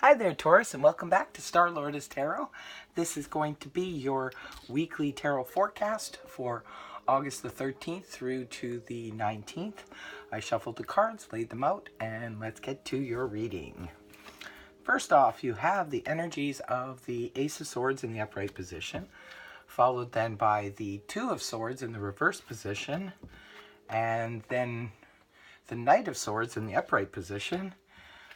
Hi there, Taurus, and welcome back to Star Lord's Tarot. This is going to be your weekly tarot forecast for August the 13th through to the 19th. I shuffled the cards, laid them out, and let's get to your reading. First off, you have the energies of the Ace of Swords in the upright position, followed then by the Two of Swords in the reverse position, and then the Knight of Swords in the upright position,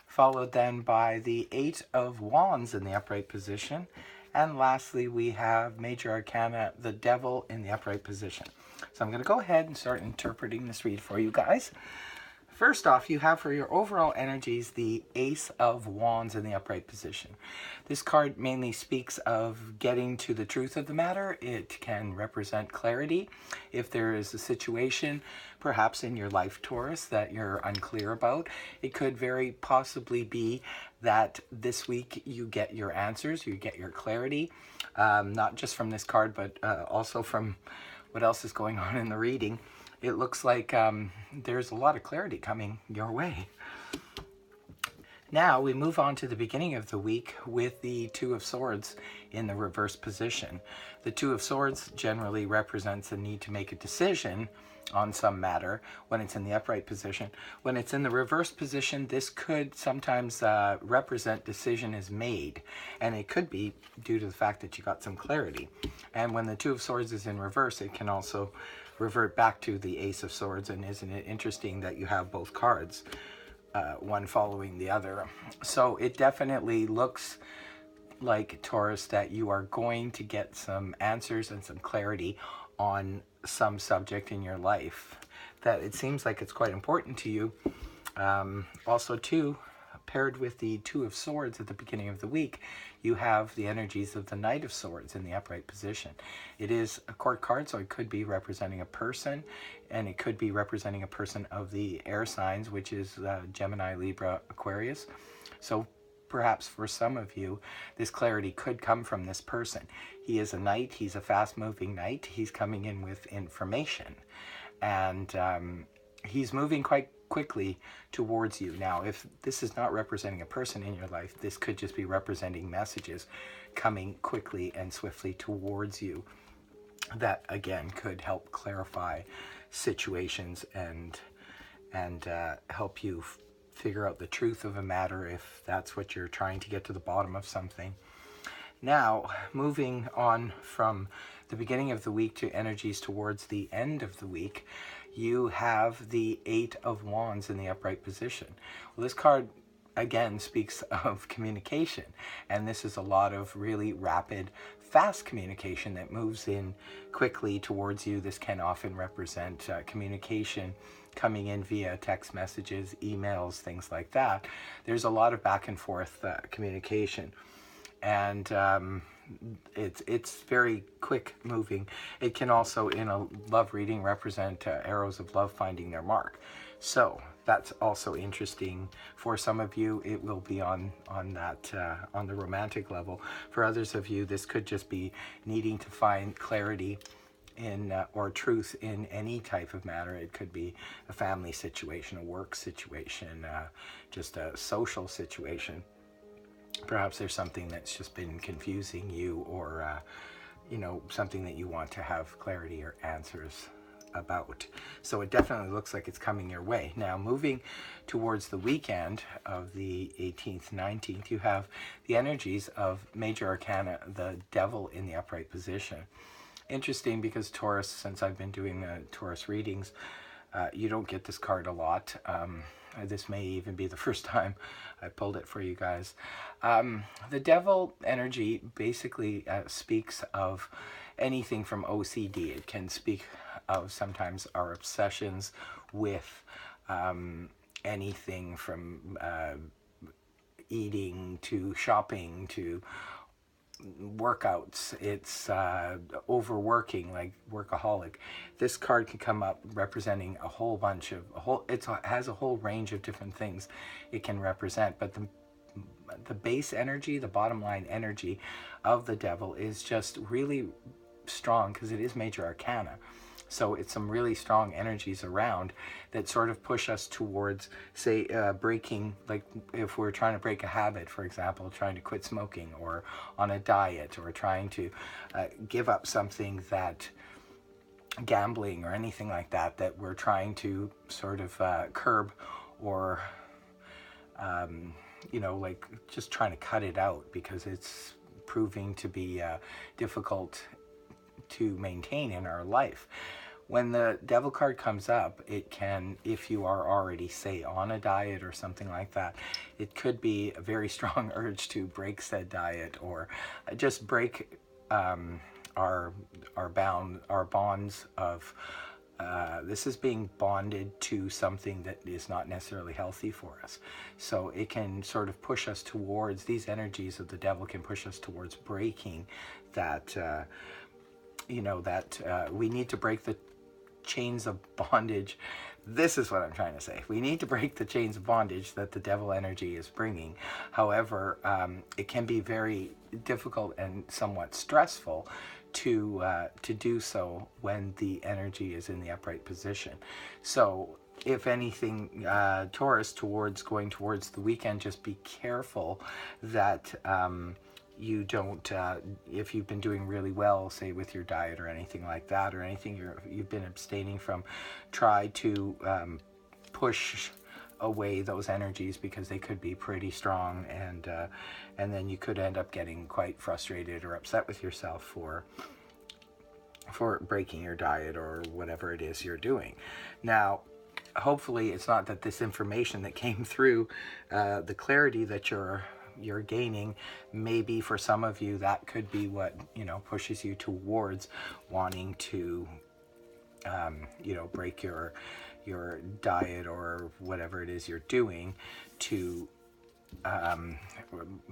followed then by the Eight of Wands in the upright position, and lastly we have Major Arcana, the Devil, in the upright position. So I'm going to go ahead and start interpreting this read for you guys. First off, you have for your overall energies the Ace of Wands in the upright position. This card mainly speaks of getting to the truth of the matter. It can represent clarity. If there is a situation, perhaps in your life, Taurus, that you're unclear about, it could very possibly be that this week you get your answers, you get your clarity, not just from this card, but also from what else is going on in the reading. It looks like there's a lot of clarity coming your way. Now we move on to the beginning of the week with the Two of Swords in the reverse position. The Two of Swords generally represents a need to make a decision on some matter when it's in the upright position. When it's in the reverse position, this could sometimes represent decision is made, and it could be due to the fact that you got some clarity. And when the Two of Swords is in reverse, it can also revert back to the Ace of Swords. And isn't it interesting that you have both cards, one following the other? So it definitely looks like, Taurus, that you are going to get some answers and some clarity on some subject in your life that it seems like it's quite important to you. Also too, paired with the Two of Swords at the beginning of the week, you have the energies of the Knight of Swords in the upright position. It is a court card, so it could be representing a person, and it could be representing a person of the air signs, which is Gemini, Libra, Aquarius. So perhaps for some of you, this clarity could come from this person. He is a knight. He's a fast-moving knight. He's coming in with information, and he's moving quite quickly towards you. Now, if this is not representing a person in your life, this could just be representing messages coming quickly and swiftly towards you that, again, could help clarify situations and help you figure out the truth of a matter if that's what you're trying to get to the bottom of something. Now, moving on from the beginning of the week to energies towards the end of the week, you have the Eight of Wands in the upright position. Well, this card, again, speaks of communication, and this is a lot of really rapid, fast communication that moves in quickly towards you. This can often represent communication coming in via text messages, emails, things like that. There's a lot of back and forth communication, and it's very quick moving. It can also, in a love reading, represent arrows of love finding their mark. So that's also interesting. For some of you, it will be on that on the romantic level. For others of you, this could just be needing to find clarity in or truth in any type of matter. It could be a family situation, a work situation, just a social situation. Perhaps there's something that's just been confusing you, or something that you want to have clarity or answers about. So it definitely looks like it's coming your way. Now, moving towards the weekend of the 18th, 19th, you have the energies of Major Arcana, the Devil, in the upright position. Interesting, because Taurus, since I've been doing Taurus readings, you don't get this card a lot. This may even be the first time I pulled it for you guys. The Devil energy basically speaks of anything from OCD. It can speak of sometimes our obsessions with anything from eating to shopping to workouts. It's overworking, like workaholic. This card can come up representing a whole bunch of it has a whole range of different things it can represent, but the base energy, the bottom line energy of the Devil is just really strong because it is Major Arcana. So it's some really strong energies around that sort of push us towards, say, breaking, like if we're trying to break a habit, for example, trying to quit smoking, or on a diet, or trying to give up something, that gambling or anything like that, that we're trying to sort of curb, or you know, like just trying to cut it out because it's proving to be difficult to maintain in our life. When the devil card comes up, it can, if you are already, say, on a diet or something like that, it could be a very strong urge to break said diet, or just break our bonds of this is being bonded to something that is not necessarily healthy for us. So it can sort of push us towards, these energies of the devil can push us towards breaking that, you know, that we need to break the chains of bondage. This is what I'm trying to say. We need to break the chains of bondage that the devil energy is bringing. However, it can be very difficult and somewhat stressful to do so when the energy is in the upright position. So if anything, Taurus, going towards the weekend, just be careful that you don't, if you've been doing really well, say with your diet or anything like that, or anything you've been abstaining from, try to push away those energies, because they could be pretty strong, and then you could end up getting quite frustrated or upset with yourself for breaking your diet or whatever it is you're doing. Now, hopefully it's not that this information that came through, the clarity that you're gaining, maybe for some of you that could be what, you know, pushes you towards wanting to you know, break your diet or whatever it is you're doing, to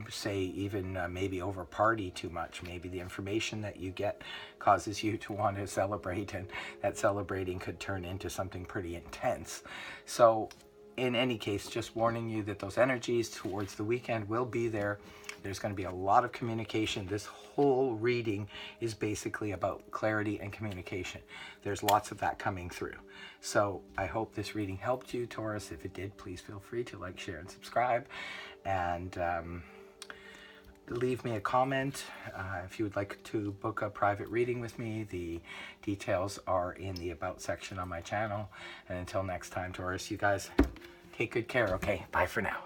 say even maybe over party too much. Maybe the information that you get causes you to want to celebrate, and that celebrating could turn into something pretty intense. So in any case, just warning you that those energies towards the weekend will be there. There's going to be a lot of communication. This whole reading is basically about clarity and communication. There's lots of that coming through. So I hope this reading helped you, Taurus. If it did, please feel free to like, share, and subscribe. And leave me a comment if you would like to book a private reading with me. The details are in the About section on my channel. And until next time, Taurus, you guys take good care, okay? Bye for now.